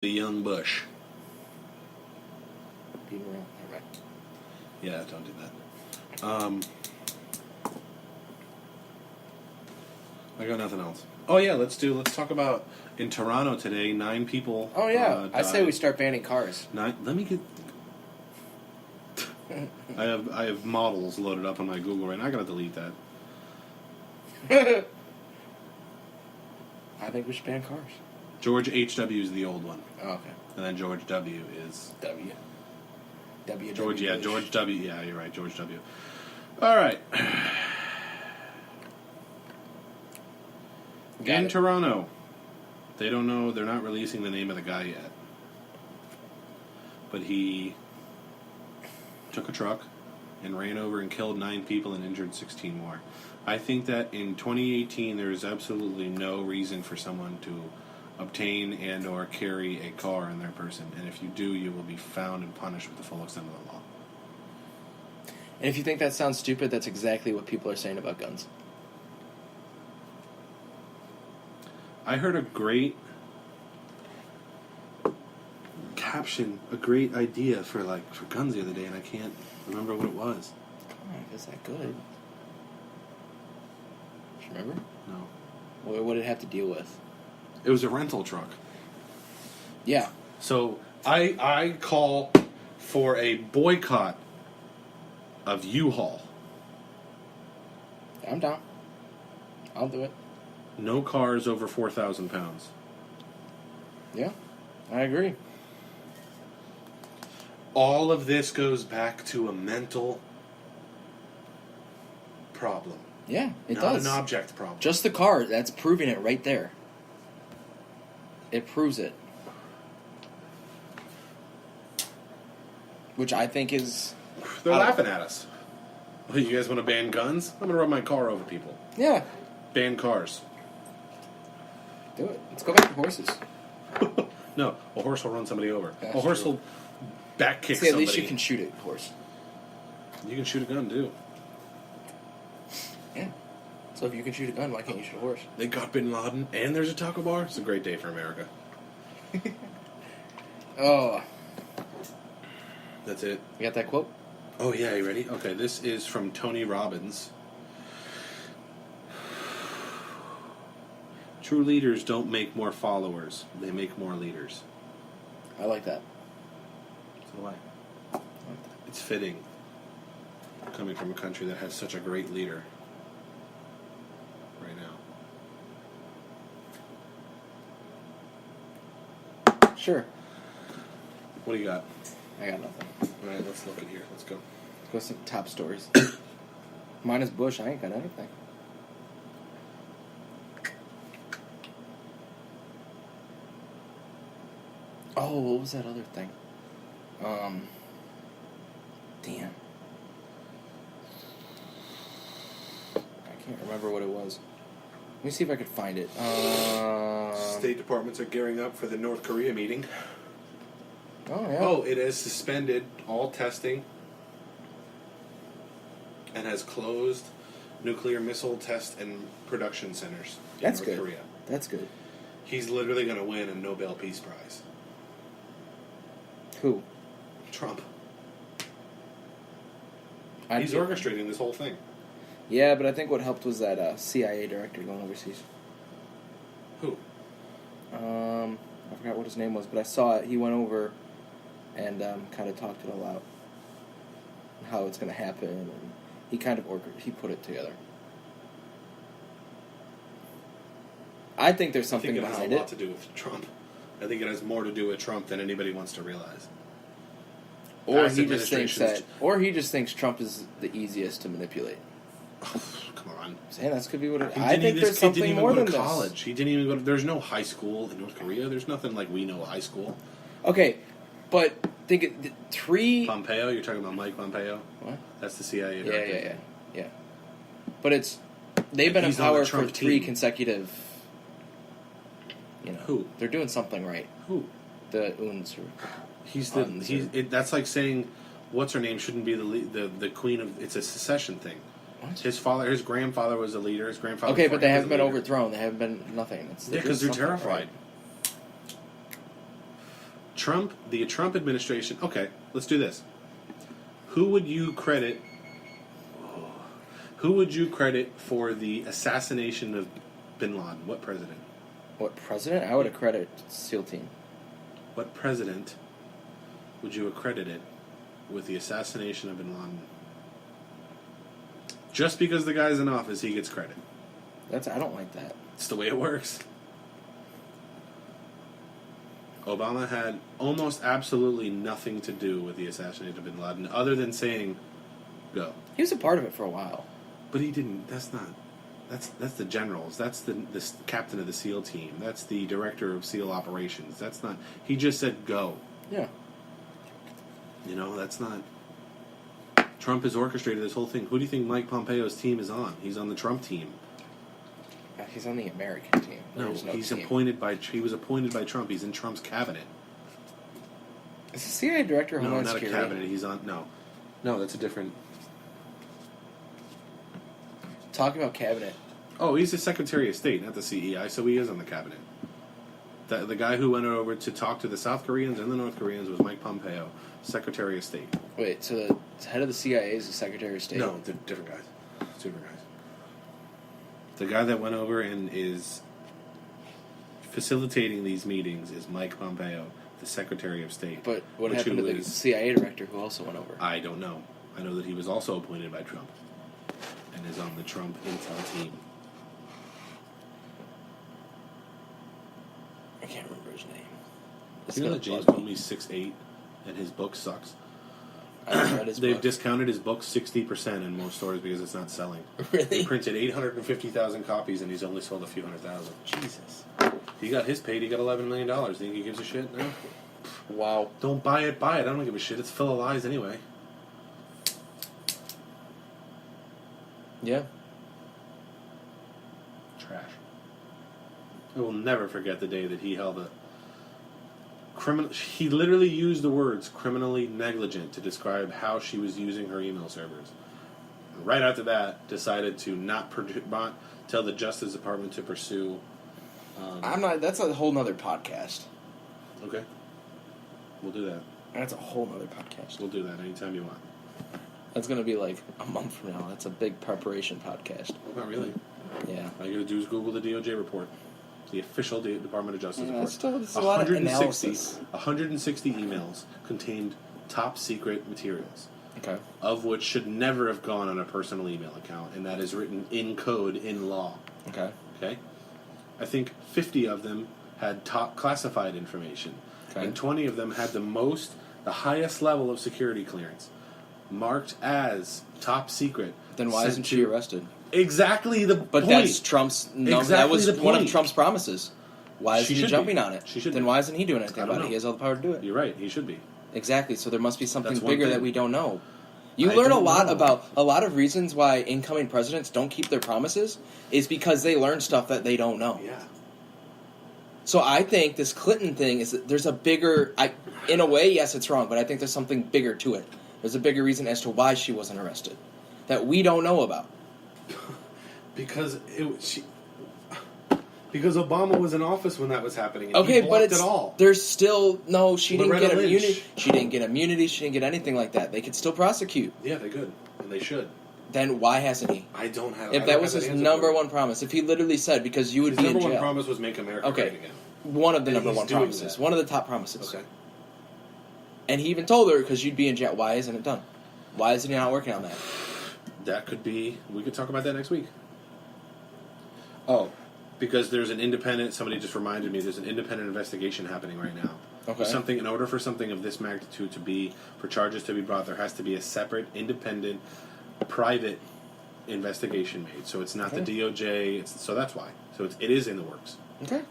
The young Bush. Being real. All right. Yeah, don't do that. I got nothing else. Oh yeah, let's talk about in Toronto today. 9 people. Oh yeah, I died. say we start banning cars. 9. Let me get. I have models loaded up on my Google right now. I gotta delete that. I think we should ban cars. George H.W. is the old one, Oh, okay. and then George W. is W. George. Yeah, George W. Yeah, you're right, George W. All right. In Toronto, they don't know. They're not releasing the name of the guy yet, but he took a truck and ran over and killed 9 people and injured 16 more. I think that in 2018 there is absolutely no reason for someone to obtain and or carry a car in their person, and if you do, you will be found and punished with the full extent of the law. And if you think that sounds stupid, that's exactly what people are saying about guns. I heard a great caption, a great idea for guns the other day, and I can't remember what it was. Come on, is that good? Do you remember? No. What did it have to deal with? It was a rental truck. Yeah. So I call for a boycott of U-Haul. I'm down. I'll do it. No cars over 4,000 pounds. Yeah, I agree. All of this goes back to a mental problem. Yeah, it not does. Not an object problem. Just the car, that's proving it right there. It proves it. Which I think is... They're laughing at us. Oh, you guys want to ban guns? I'm going to run my car over people. Yeah. Ban cars. Do it. Let's go back to horses. No, a horse will run somebody over. That's a horse true. will back kick See, at somebody. least you can shoot a horse. You can shoot a gun, too. Yeah. So if you can shoot a gun, why can't you shoot a horse? They got Bin Laden, and there's a taco bar. It's a great day for America. Oh. That's it. You got that quote? Oh, yeah, you ready? Okay, this is from Tony Robbins. True leaders don't make more followers. They make more leaders. I like that. So do I. It's fitting, coming from a country that has such a great leader right now. Sure. What do you got? I got nothing. All right, let's look at here. Let's go. Let's go some top stories. Mine is Bush. I ain't got anything. Oh, what was that other thing? Damn. I can't remember what it was. Let me see if I could find it. State departments are gearing up for the North Korea meeting. Oh, yeah. Oh, it has suspended all testing and has closed nuclear missile test and production centers in That's North good. Korea. That's good. He's literally going to win a Nobel Peace Prize. Who? Trump. He's orchestrating this whole thing. Yeah, but I think what helped was that CIA director going overseas. Who? I forgot what his name was, but I saw it. He went over and kind of talked it all out, how it's going to happen, and he kind of he put it together. I think there's something behind I think it has a lot to do with Trump. I think it has more to do with Trump than anybody wants to realize. Or Past he just thinks administrations- or he just thinks Trump is the easiest to manipulate. Come on. Saying that could be what it, He I didn't think even- there's this kid something didn't even more go than to this. college. He didn't even go to, there's no high school in North Korea. There's nothing like we know high school. Okay, but think it, three. Pompeo, you're talking about Mike Pompeo? What? That's the CIA Yeah, director. yeah. But they've been in he's on the power for Trump 3 team. consecutive. Who? They're doing something right. Who? The Uns. That's like saying, what's her name shouldn't be the queen of. It's a secession thing. What? His grandfather was a leader. His grandfather. Okay, before but they him was haven't a been leader. overthrown. They haven't been nothing. Yeah, because they're terrified. the Trump administration. Okay, let's do this. Who would you credit? Who would you credit for the assassination of Bin Laden? What president? What president? I would accredit SEAL team. What president would you accredit it with the assassination of Bin Laden? Just because the guy's in office, he gets credit. I don't like that. It's the way it works. Obama had almost absolutely nothing to do with the assassination of Bin Laden, other than saying, "Go." He was a part of it for a while. But he didn't. That's the generals. That's the captain of the SEAL team. That's the director of SEAL operations. That's not. He just said, "Go." Yeah. You know, that's not. Trump has orchestrated this whole thing. Who do you think Mike Pompeo's team is on? He's on the Trump team. He's on the American team. No, he's team. He was appointed by Trump. He's in Trump's cabinet. Is the CIA director of No, Homeland not Security? a cabinet. He's on. No, that's a different. Talk about cabinet. Oh, he's the Secretary of State, not the CEI. So he is on the cabinet. The guy who went over to talk to the South Koreans and the North Koreans was Mike Pompeo, Secretary of State. Wait, so the head of the CIA is the Secretary of State? No, different guys. Different guys. The guy that went over and is facilitating these meetings is Mike Pompeo, the Secretary of State. But what happened to the CIA director who also went over? I don't know. I know that he was also appointed by Trump and is on the Trump intel team. I can't remember his name. You know that James Comey's 6'8", and his book sucks? I haven't read his They've book. discounted his book 60% in most stores because it's not selling. Really? He printed 850,000 copies and he's only sold a few 100,000. Jesus. He got his paid. He got $11 million. Think he gives a shit? No. Wow. Don't buy it. Buy it. I don't give a shit. It's full of lies anyway. Yeah. Trash. I will never forget the day that he held a criminal. He literally used the words criminally negligent to describe how she was using her email servers. And right after that, decided to not tell the Justice Department to pursue. I'm not. That's a whole nother podcast. Okay. We'll do that. That's a whole nother podcast. We'll do that anytime you want. That's going to be like a month from now. That's a big preparation podcast. Not really. Yeah. All you got to do is Google the DOJ report. The official Department of Justice report. It's a lot of analysis. 160 emails contained top secret materials, Okay. of which should never have gone on a personal email account, and that is written in code in law. Okay. Okay? I think 50 of them had top classified information, Okay. and 20 of them had the highest level of security clearance, marked as top secret. Then why sent isn't she to- arrested? Exactly the But point. that's Trump's. No, Exactly that was the one of point. Trump's promises. Why She isn't he should jumping be. on it? She should Then be. why isn't he doing I anything don't about know. it? He has all the power to do it. You're right. He should be. Exactly. So there must be something That's one bigger thing. that we don't know. You I learn a don't lot know. about a lot of reasons why incoming presidents don't keep their promises is because they learn stuff that they don't know. Yeah. So I think this Clinton thing is that there's a bigger. In a way, yes, it's wrong, but I think there's something bigger to it. There's a bigger reason as to why she wasn't arrested that we don't know about. Because because Obama was in office when that was happening. And Okay, he but blocked it's it all. there's still no. She didn't Loretta get Lynch. immunity. She didn't get immunity. She didn't get anything like that. They could still prosecute. Yeah, they could, and they should. Then why hasn't he? I don't have. If that was his number one promise, if he literally said because you would his be in number one jail, promise was make America Okay. great again. one of the And number he's one doing promises, that. one of the top promises. Okay. And he even told her because you'd be in jail. Why isn't it done? Why isn't he not working on that? That could be. We could talk about that next week. Oh, because there's an independent. Somebody just reminded me. There's an independent investigation happening right now. Okay. Something in order for something of this magnitude to be for charges to be brought, there has to be a separate, independent, private investigation made. So it's not Okay. the DOJ. So that's why. So it is in the works. Okay.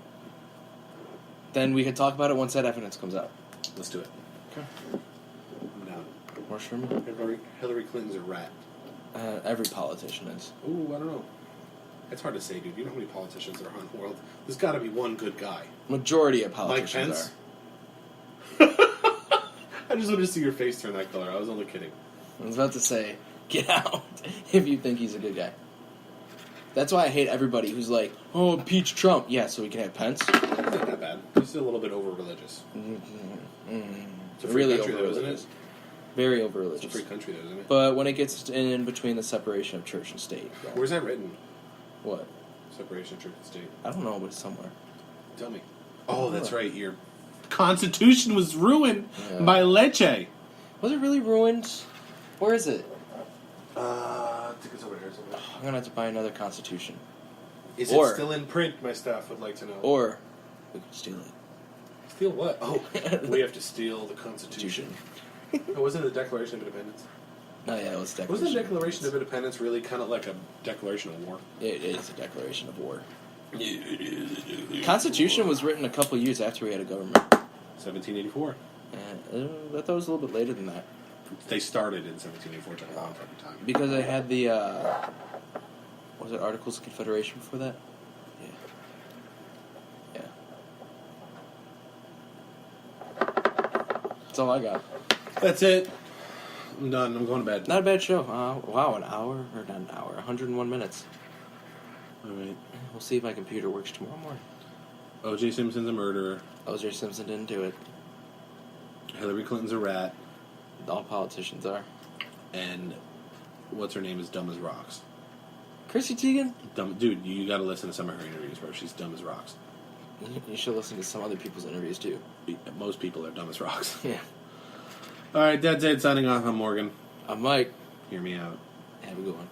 Then we could talk about it once that evidence comes out. Let's do it. Okay. I'm down. Works for me. Hillary Clinton's a rat. Every politician is. Ooh, I don't know. It's hard to say, dude. You know how many politicians there are in the world? There's got to be one good guy. Majority of Mike politicians Pence? are. I just wanted to see your face turn that color. I was only kidding. I was about to say, get out if you think he's a good guy. That's why I hate everybody who's like, oh, impeach Trump. Yeah, so we can have Pence. It's not that bad. It's a little bit over religious. It's a free Really country, over though, isn't religious. it? Very over It's religious. a free country, though, isn't it? But when it gets in between the separation of church and state, yeah. Where's that written? What? Separation of church and state. I don't know, but it's somewhere. Tell me. Oh, that's right. Your Constitution was ruined Yeah. by Leche. Was it really ruined? Where is it? I think it's over here somewhere. I'm gonna have to buy another Constitution. Is Or- it still in print? My staff would like to know. Or we could steal it. Steal what? Oh, we have to steal the Constitution. Oh, wasn't it the Declaration of Independence? No, yeah, it was Declaration. Wasn't the Declaration of Independence really kind of like a declaration of war? It is a declaration of war. Constitution Constitution was written a couple years after we had a government. 1784. I thought it was a little bit later than that. They started in 1784. Took a long fucking time. Because I had the, was it Articles of Confederation before that? Yeah. That's all I got. That's it. I'm done. I'm going to bed. Not a bad show. Wow, an hour, or not an hour, 101 minutes. All right. We'll see if my computer works tomorrow morning. O.J. Simpson's a murderer. O.J. Simpson didn't do it. Hillary Clinton's a rat. All politicians are. And what's her name is dumb as rocks. Chrissy Teigen? Dumb, dude. You got to listen to some of her interviews, bro. She's dumb as rocks. You should listen to some other people's interviews, too. Most people are dumb as rocks. Yeah. All right, that's it. Signing off. I'm Morgan. I'm Mike. Hear me out. Have a good one.